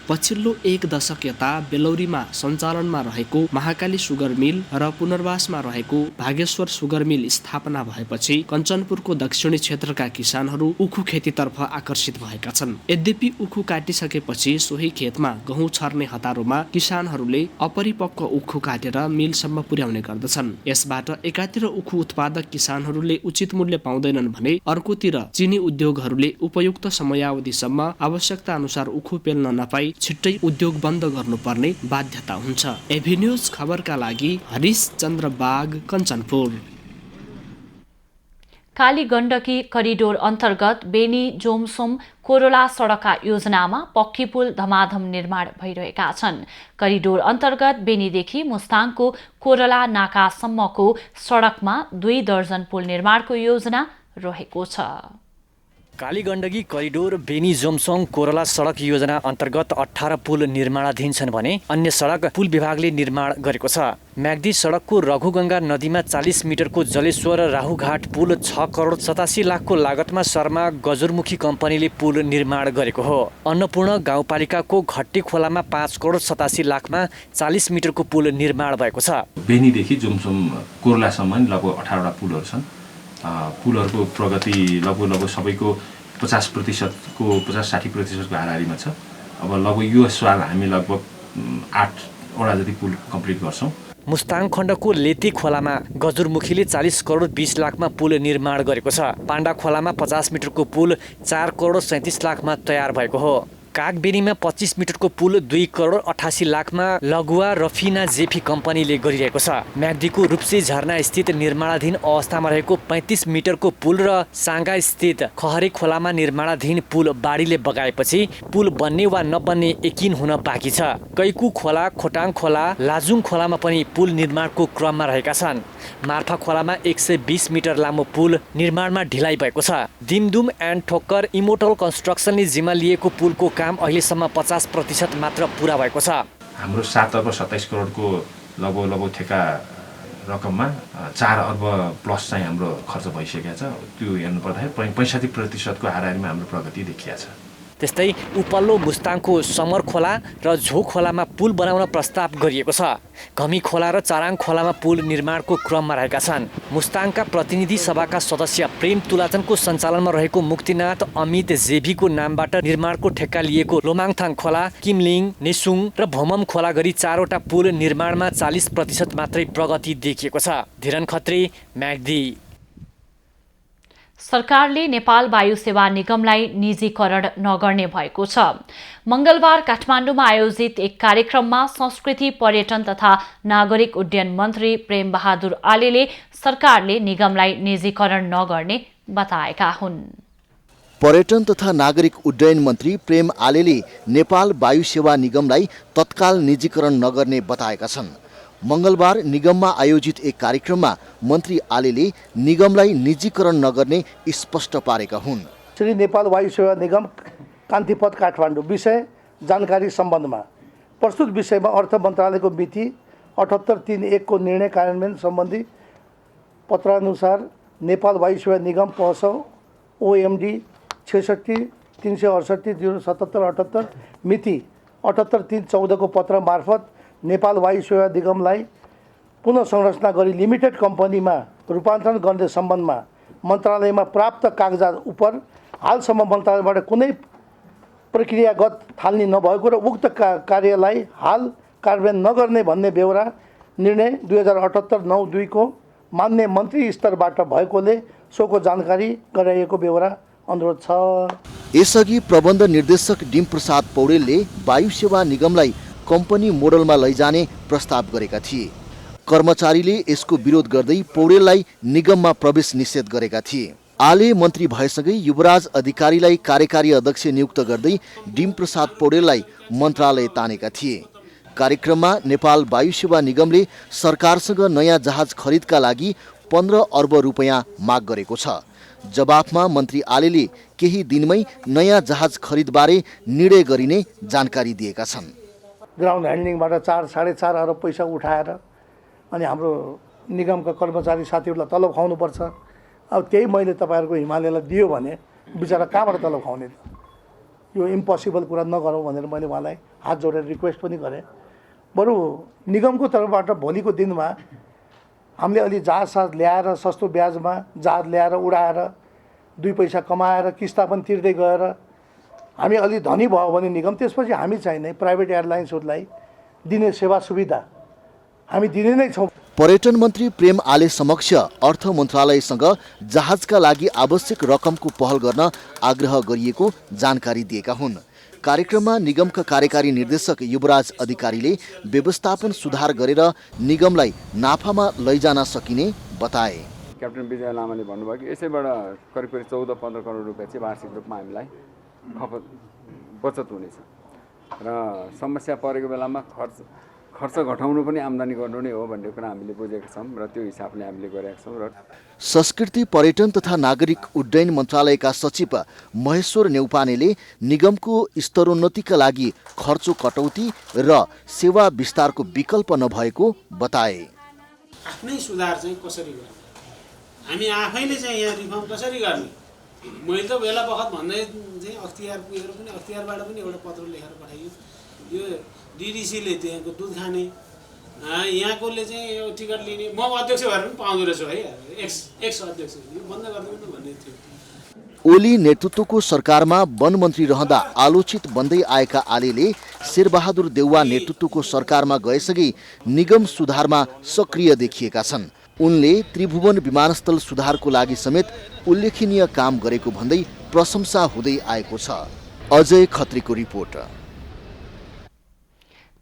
Speaker 17: पछिल्लो 1 दशक यता बेलौरीमा सञ्चालनमा रहेको महाकाली सुगर मिल र पुनर्वासमा रहेको भागेश्वर सुगर मिल स्थापना भएपछि कञ्चनपुरको दक्षिणी क्षेत्रका किसानहरू उखु खेतीतर्फ आकर्षित भएका छन्। यद्यपि उखु काटिसकेपछि सोही खेतमा गहुँ छर्ने हतारोमा किसानहरूले अपरिपक्व उखु काटेर मिलसम्म पुर्याउने गर्दछन्। यसबाट एकातिर उखु उत्पादक किसानहरूले उचित मूल्य पाउँदैनन् भने अर्कोतिर चिनी उद्योगहरूले उपयुक्त समयावधिसम्म आवश्यकता अनुसार उखु पेल्न नपाई छिट्टै उद्योग बन्द गर्नुपर्ने बाध्यता हुन्छ। एभिन्यूज खबरका लागि हरिश चन्द्र बाग, कञ्चनपुर।
Speaker 1: काली गण्डकी करिडोर अन्तर्गत बेनी जोमसोम कोरोला सडकका योजनामा पक्की पुल धमाधम निर्माण भइरहेका छन्। करिडोर अन्तर्गत बेनीदेखि मुस्ताङको कोरोला नाकासम्मको सडकमा 2 दर्जन पुल निर्माणको योजना रहेको छ।
Speaker 21: कालीगण्डकी करिडोर बेनी जोमसोङ कोरोला सडक योजना अन्तर्गत 18 पुल निर्माणाधीन छन् भने अन्य सडक पुल विभागले निर्माण गरेको छ। म्याग्दी सडकको रघुगङ्गा नदीमा 40 मिटरको जलेश्वर राहुघाट पुल 6 करोड 87 लाखको लागतमा शर्मा गजुरमुखी कम्पनीले पुल निर्माण गरेको हो। अन्नपूर्ण गाउँपालिकाको घट्टी खोलामा 5 करोड 87 लाखमा 40 मिटरको पुल निर्माण भएको छ।
Speaker 22: बेनीदेखि जोमसोम कोरोलासम्म लगभग 18वटा पुलहरू छन्। पुलहरूको प्रगति लगभग सबैको 50%को 50-60% हाराहारीमा छ। अब लगभग यो साल हामी लगभग 8वटा जति पुल कम्प्लिट गर्छौँ।
Speaker 21: मुस्ताङ खण्डको लेती खोलामा गजुरमुखीले 40 करोड 20 लाखमा पुल निर्माण गरेको छ। पाण्डा खोलामा 50 मिटरको पुल 4 करोड 37 लाखमा तयार भएको हो। कागबेनीमा 25 मिटरको पुल 2 करोड 88 लाखमा लगुवा रफिना जेफी कम्पनीले गरिरहेको छ। म्याग्दीको रूपसी झरना स्थित निर्माणाधीन अवस्थामा रहेको 35 मिटरको पुल र साङ्गा स्थित खहरी खोलामा निर्माणाधीन पुल बाढीले बगाएपछि पुल बन्ने वा नबन्ने यकिन हुन बाँकी छ। कैकु खोला, खोटाङ खोला, लाजुङ खोलामा पनि पुल निर्माणको क्रममा रहेका छन्। मार्फा खोलामा 120 मिटर लामो पुल निर्माणमा ढिलाइ भएको छ। दिमदुम एन्ड ठोक्कर इमोटल कन्स्ट्रक्सनले जिम्मा लिएको पुलको काम अहिलेसम्म 50% मात्र पुरा भएको छ।
Speaker 22: हाम्रो 7 अर्ब 27 करोडको लगभग ठेका रकममा 4 अर्ब प्लस चाहिँ हाम्रो खर्च भइसकेको छ। त्यो हेर्नु पर्दाखेरि 65% को हाराहारीमा हाम्रो प्रगति देखिया छ।
Speaker 21: त्यस्तै उपल्लो मुस्ताङको समर खोला र झो खोलामा पुल बनाउन प्रस्ताव गरिएको छ। घमी खोला र चाराङ खोलामा पुल निर्माणको क्रममा रहेका छन्। मुस्ताङका प्रतिनिधि सभाका सदस्य प्रेम तुलाचनको सञ्चालनमा रहेको मुक्तिनाथ अमित जेभीको नामबाट निर्माणको ठेक्का लिएको लोमाङथाङ खोला, किमलिङ, नेसुङ र भोमम खोला गरी 4वटा पुल निर्माणमा 40% मात्रै प्रगति देखिएको छ। धीरन खत्री, म्याग्दी।
Speaker 1: सरकारले नेपाल वायु सेवा निगमलाई निजीकरण नगर्ने भएको छ। मंगलबार काठमाडौँमा आयोजित एक कार्यक्रममा संस्कृति, पर्यटन तथा नागरिक उड्डयन मन्त्री प्रेम बहादुर आलेले सरकारले निगमलाई निजीकरण नगर्ने बताएका हुन्।
Speaker 23: पर्यटन तथा नागरिक उड्डयन मन्त्री प्रेम आलेले नेपाल वायु सेवा निगमलाई तत्काल निजीकरण नगर्ने बताएका छन्। मंगलबार निगममा आयोजित एक कार्यक्रममा मन्त्री आलेले निगमलाई निजीकरण नगर्ने स्पष्ट पारेका हुन्।
Speaker 24: श्री नेपाल वायु सेवा निगम कान्तिपथ काठमाडौँ विषय जानकारी सम्बन्धमा प्रस्तुत विषयमा अर्थ मन्त्रालयको मिति 7831 को निर्णय कार्यान्वयन सम्बन्धी पत्रानुसार नेपाल वायु सेवा निगम पहसौ OMD 66-368-077-78 मिति 78-3-14 को पत्र मार्फत नेपाल वायु सेवा निगमलाई पुनः संरचना गरी लिमिटेड कम्पनीमा रूपान्तरण गर्ने सम्बन्धमा मन्त्रालयमा प्राप्त कागजात उप हालसम्म मन्त्रालयबाट कुनै प्रक्रियागत थाल्ने नभएको र उक्त कार्यलाई हाल कार्यान्वयन नगर्ने भन्ने बेहोरा निर्णय 2078-9-2 को मान्य मन्त्री स्तरबाट भएकोले सोको जानकारी गराइएको बेहोरा अनुरोध छ।
Speaker 23: यसअघि प्रबन्ध निर्देशक डिम प्रसाद पौडेलले वायु सेवा निगमलाई कम्पनी मोडलमा लैजाने प्रस्ताव गरेका थिए। कर्मचारीले यसको विरोध गर्दै पौडेललाई निगममा प्रवेश निषेध गरेका थिए। आले मन्त्री भएसँगै युवराज अधिकारीलाई कार्यकारी अध्यक्ष नियुक्त गर्दै डिमप्रसाद पौडेललाई मन्त्रालय तानेका थिए। कार्यक्रममा नेपाल वायु सेवा निगमले सरकारसँग नयाँ जहाज खरिदका लागि 15 अर्ब रुपैयाँ माग गरेको छ। जवाफमा मन्त्री आलेले केही दिनमै नयाँ जहाज खरिदबारे निर्णय गरिने जानकारी दिएका छन्।
Speaker 24: ग्राउन्ड ह्यान्डलिङबाट 4-4.5 अरब पैसा उठाएर अनि हाम्रो निगमका कर्मचारी साथीहरूलाई तलब खुवाउनुपर्छ। अब त्यही मैले तपाईँहरूको हिमालयलाई दियो भने बिचरा कहाँबाट तलब खुवाउने? यो इम्पोसिबल कुरा नगरौँ भनेर मैले उहाँलाई हात जोडेर रिक्वेस्ट पनि गरेँ। बरु निगमको तर्फबाट भोलिको दिनमा हामीले अलि जहाज ल्याएर सस्तो ब्याजमा जहाज ल्याएर उडाएर 2 पैसा कमाएर किस्ता पनि तिर्दै गएर हामी अलि धनी भयो भने निगम त्यसपछि हामी चाहिने प्राइभेट एयरलाइन्सहरूलाई दिने सेवा सुविधा हामी दिने नै छौँ।
Speaker 23: पर्यटन मन्त्री प्रेम आले समक्ष अर्थ मन्त्रालयसँग जहाजका लागि आवश्यक रकमको पहल गर्न आग्रह गरिएको जानकारी दिएका हुन्। कार्यक्रममा निगमका कार्यकारी निर्देशक युवराज अधिकारीले व्यवस्थापन सुधार गरेर निगमलाई नाफामा लैजान सकिने बताए।
Speaker 4: क्याप्टेन विजय लामाले भन्नुभयो कि यसैबाट करिब 14-15 करोड रुपियाँ चाहिँ वार्षिक रूपमा हामीलाई बचत हुनेछ र समस्या परेको बेलामा खर्च घटाउनु पनि आम्दानी गर्नु नै हो भन्ने कुरा हामीले बुझेका छौँ र त्यो हिसाबले हामीले गरेका छौँ। र
Speaker 23: संस्कृति पर्यटन तथा नागरिक उड्डयन मन्त्रालयका सचिव महेश्वर नेउपानेले निगमको स्तरोन्नतिका लागि खर्च कटौती र सेवा विस्तारको विकल्प नभएको बताए।
Speaker 5: आफ्नै सुधार चाहिँ कसरी गर्ने, हामी आफैले चाहिँ यहाँ रिफर्म कसरी गर्ने? मैले त बेला बखत भन्दै चाहिँ अख्तियार पुगेर पनि अख्तियारबाट पनि एउटा पत्र लेखेर पठाइयो। यो डिडिसीले त्यहाँको दुध खाने, यहाँकोले चाहिँ यो टिकट लिने, म अध्यक्ष भएर पनि पाउँदो रहेछु है, एक्स अध्यक्ष बन्द गरिदिनु भन्ने थियो।
Speaker 23: ओली नेतृत्वको सरकारमा वन मन्त्री रहँदा आलोचित बन्दै आएका आलेले शेरबहादुर देउवा नेतृत्वको सरकारमा गएसँगै निगम सुधारमा सक्रिय देखिएका छन्। उनले त्रिभुवन विमानस्थल सुधारको लागि समेत उल्लेखनीय काम गरेको भन्दै प्रशंसा हुँदै आएको छ। अजय खत्रीको रिपोर्ट।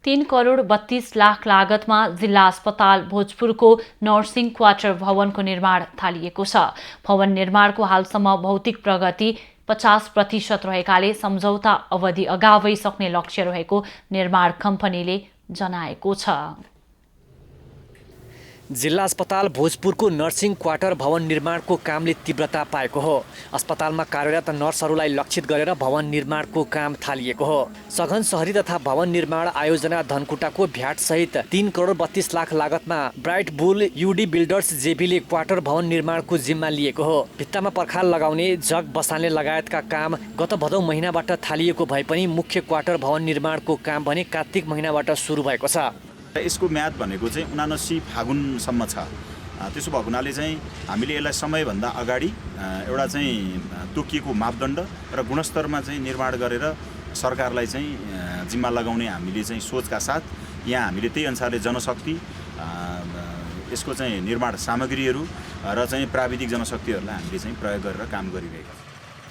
Speaker 1: 3 करोड 32 लाख लागतमा जिल्ला अस्पताल भोजपुरको नर्सिङ क्वार्टर भवनको निर्माण थालिएको छ। भवन निर्माणको हालसम्म भौतिक प्रगति 50% रहेकाले सम्झौता अवधि अगावै सक्ने लक्ष्य रहेको निर्माण कम्पनीले जनाएको छ।
Speaker 21: जिल्ला अस्पताल भोजपुरको नर्सिङ क्वार्टर भवन निर्माणको कामले तीव्रता पाएको हो। अस्पतालमा कार्यरत नर्सहरूलाई लक्षित गरेर भवन निर्माणको काम थालिएको हो। सघन शहरी तथा भवन निर्माण आयोजना धनकुटाको भ्याट सहित 3 करोड 32 लाख लागतमा ब्राइट बुल युडी बिल्डर्स जेबीले क्वार्टर भवन निर्माणको जिम्मा लिएको हो। भित्तामा पर्खाल लगाउने, जग बसाल्ने लगायतका काम गत भदौ महिनाबाट थालिएको भए पनि मुख्य क्वार्टर भवन निर्माणको काम भने कार्तिक महिनाबाट सुरु भएको छ।
Speaker 6: यसको म्याद भनेको चाहिँ 79 फागुनसम्म छ। त्यसो भएको हुनाले चाहिँ हामीले यसलाई समयभन्दा अगाडि एउटा चाहिँ तोकिएको मापदण्ड र गुणस्तरमा चाहिँ निर्माण गरेर सरकारलाई चाहिँ जिम्मा लगाउने हामीले चाहिँ सोचका साथ यहाँ हामीले त्यही अनुसारले जनशक्ति, यसको चाहिँ निर्माण सामग्रीहरू र चाहिँ प्राविधिक जनशक्तिहरूलाई हामीले चाहिँ प्रयोग गरेर काम गरिरहेका छौँ।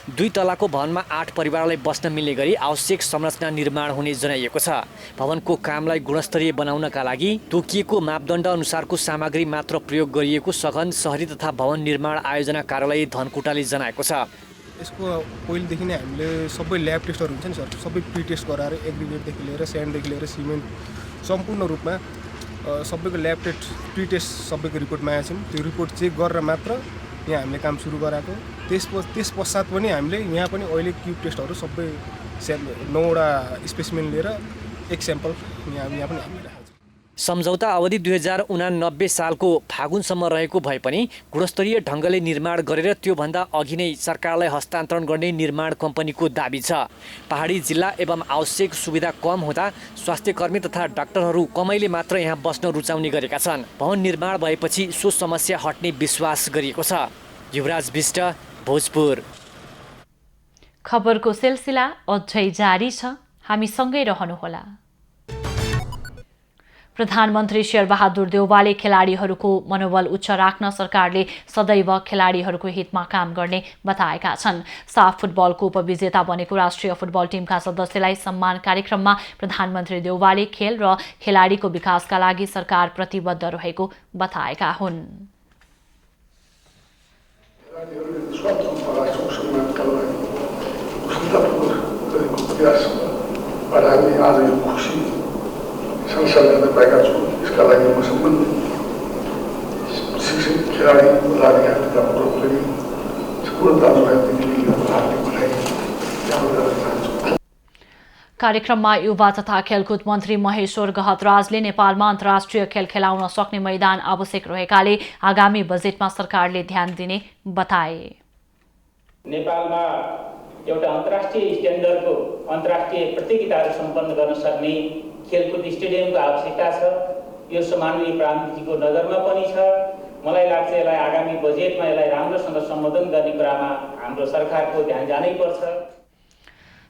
Speaker 21: 2 तलाको भवनमा 8 परिवारलाई बस्न मिल्ने गरी आवश्यक संरचना निर्माण हुने जनाइएको छ। भवनको कामलाई गुणस्तरीय बनाउनका लागि तोकिएको मापदण्ड अनुसारको सामग्री मात्र प्रयोग गरिएको सघन शहरी तथा भवन निर्माण आयोजना कार्यालय धनकुटाले जनाएको छ।
Speaker 8: यसको पहिलेदेखि नै हामीले सबै ल्याब टेस्टहरू हुन्छ नि सर, सबै प्री टेस्ट गराएर एग्रिगेटदेखि लिएर स्यान्डदेखि लिएर सिमेन्ट सम्पूर्ण रूपमा सबैको ल्याब टेस्ट प्री टेस्ट सबैको रिपोर्टमा आएको छौँ। त्यो रिपोर्ट चेक गरेर मात्र यहाँ हामीले काम सुरु गराएको। त्यस पश्चात पनि हामीले यहाँ पनि अहिले क्युब टेस्टहरू सबै 9वटा स्पेसिमेन लिएर 1 स्याम्पल यहाँ पनि हामीले राखेको छौँ।
Speaker 21: सम्झौता अवधि 2089 सालको फागुनसम्म रहेको भए पनि गुणस्तरीय ढङ्गले निर्माण गरेर त्योभन्दा अघि नै सरकारलाई हस्तान्तरण गर्ने निर्माण कम्पनीको दाबी छ। पहाडी जिल्ला एवं आवश्यक सुविधा कम हुँदा स्वास्थ्यकर्मी तथा डाक्टरहरू कमैले मात्र यहाँ बस्न रुचाउने गरेका छन्। भवन निर्माण भएपछि सो समस्या हट्ने विश्वास गरिएको छ। युवराज विष्ट, भोजपुर।
Speaker 1: खबरको सिलसिला अझै जारी छ, हामी सँगै रहनुहोला। प्रधानमन्त्री शेरबहादुर देउवाले खेलाडीहरूको मनोबल उच्च राख्न सरकारले सदैव खेलाडीहरूको हितमा काम गर्ने बताएका छन्। साफ फुटबलको उपविजेता बनेको राष्ट्रिय फुटबल टिमका सदस्यलाई सम्मान कार्यक्रममा प्रधानमन्त्री देउवाले खेल र खेलाडीको विकासका लागि सरकार प्रतिबद्ध रहेको बताएका हुन्।
Speaker 2: संसार गर्न पाएका छौँ। यसका लागि म सम्बन्धित शिक्षक खेलाडी पदाधिकारीका प्रति सम्पूर्ण दाजुभाइ दिदीबहिनीहरूको हार्दिक बधाई ज्ञापन गर्न चाहन्छु।
Speaker 1: कार्यक्रममा युवा तथा खेलकुद मन्त्री महेश्वर गहतराजले नेपालमा अन्तर्राष्ट्रिय खेल खेलाउन सक्ने मैदान आवश्यक रहेकाले आगामी बजेटमा सरकारले ध्यान दिने बताए।
Speaker 3: नेपालमा एउटा अन्तर्राष्ट्रिय स्ट्यान्डर्डको अन्तर्राष्ट्रिय प्रतियोगिताहरू सम्पन्न गर्न सक्ने खेलकुद स्टेडियमको आवश्यकता छ। यो समानवीय प्रान्तिको नजरमा पनि छ। मलाई लाग्छ यसलाई आगामी बजेटमा यसलाई राम्रोसँग सम्बोधन गर्ने कुरामा हाम्रो सरकारको ध्यान जानै पर्छ।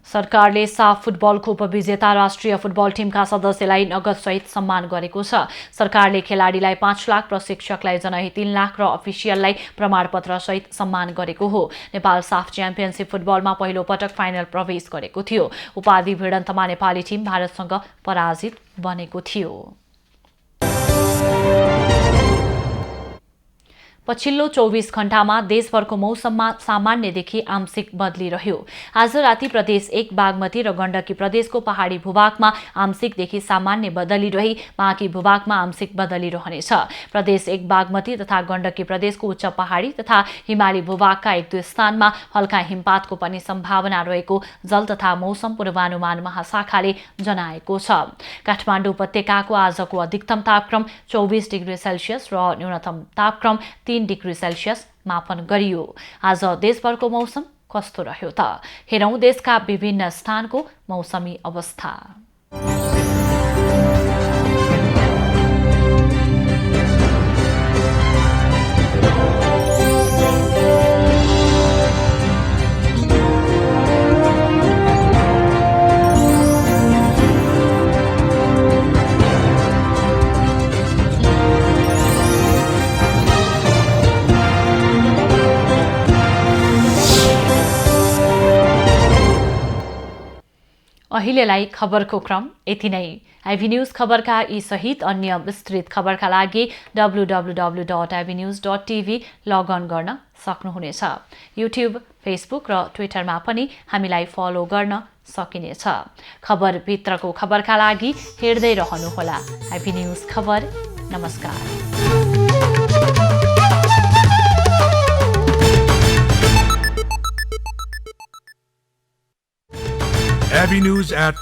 Speaker 1: सरकारले साफ फुटबलको उपविजेता राष्ट्रिय फुटबल टिमका सदस्यलाई नगदसहित सम्मान गरेको छ। सरकारले खेलाडीलाई 5 लाख, प्रशिक्षकलाई जनही 3 लाख र अफिसियललाई प्रमाणपत्रसहित सम्मान गरेको हो। नेपाल साफ च्याम्पियनसिप फुटबलमा पहिलो पटक फाइनल प्रवेश गरेको थियो। उपाधि भिडन्तमा नेपाली टिम भारतसँग पराजित बनेको थियो। पछिल्लो 24 घण्टामा देशभरको मौसममा सामान्यदेखि आंशिक बदली रह्यो। आज राति प्रदेश 1 बागमती र गण्डकी प्रदेशको पहाडी भूभागमा आंशिकदेखि सामान्य बदली रही बाँकी भूभागमा आंशिक बदली रहनेछ। प्रदेश 1 बागमती तथा गण्डकी प्रदेशको उच्च पहाडी तथा हिमाली भूभागका 1-2 स्थानमा हल्का हिमपातको पनि सम्भावना रहेको जल तथा मौसम पूर्वानुमान महाशाखाले जनाएको छ। काठमाडौँ उपत्यकाको आजको अधिकतम तापक्रम 24 डिग्री सेल्सियस र न्यूनतम तापक्रम 3 डिग्री सेल्सियस मापन गरियो। आज देशभरको मौसम कस्तो रह्यो त? हेरौं देशका विभिन्न स्थानको मौसमी अवस्था। अहिलेलाई खबरको क्रम यति नै। आइभी न्यूज खबरका यी सहित अन्य विस्तृत खबरका लागि www.ivnews.tv लगअन गर्न सक्नुहुनेछ। युट्युब, फेसबुक र ट्विटरमा पनि हामीलाई फलो गर्न सकिनेछ। खबरभित्रको खबरका लागि हेर्दै रहनुहोला आइभी न्यूज खबर। नमस्कार।
Speaker 7: Avi News at